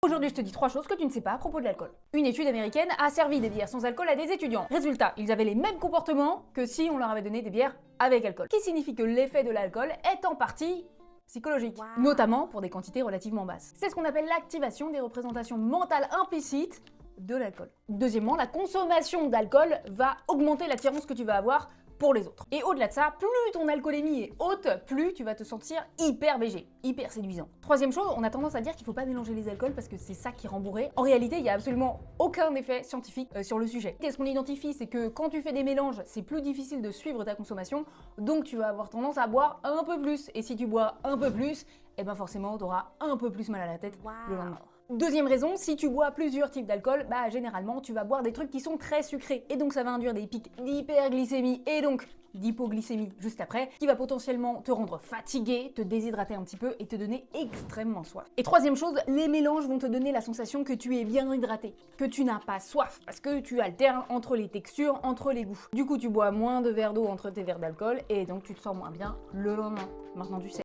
Aujourd'hui, je te dis 3 choses que tu ne sais pas à propos de l'alcool. Une étude américaine a servi des bières sans alcool à des étudiants. Résultat, ils avaient les mêmes comportements que si on leur avait donné des bières avec alcool. Ce qui signifie que l'effet de l'alcool est en partie psychologique, notamment pour des quantités relativement basses. C'est ce qu'on appelle l'activation des représentations mentales implicites de l'alcool. Deuxièmement, la consommation d'alcool va augmenter l'attirance que tu vas avoir pour les autres. Et au-delà de ça, plus ton alcoolémie est haute, plus tu vas te sentir hyper BG, hyper séduisant. Troisième chose, on a tendance à dire qu'il faut pas mélanger les alcools parce que c'est ça qui rend bourré. En réalité, il y a absolument aucun effet scientifique sur le sujet. Et ce qu'on identifie, c'est que quand tu fais des mélanges, c'est plus difficile de suivre ta consommation, donc tu vas avoir tendance à boire un peu plus. Et si tu bois un peu plus, eh ben forcément, tu auras un peu plus mal à la tête le lendemain. Deuxième raison, si tu bois plusieurs types d'alcool, bah généralement tu vas boire des trucs qui sont très sucrés et donc ça va induire des pics d'hyperglycémie et donc d'hypoglycémie juste après, qui va potentiellement te rendre fatigué, te déshydrater un petit peu et te donner extrêmement soif. Et troisième chose, les mélanges vont te donner la sensation que tu es bien hydraté, que tu n'as pas soif, parce que tu alternes entre les textures, entre les goûts. Du coup tu bois moins de verres d'eau entre tes verres d'alcool et donc tu te sens moins bien le lendemain. Maintenant tu sais.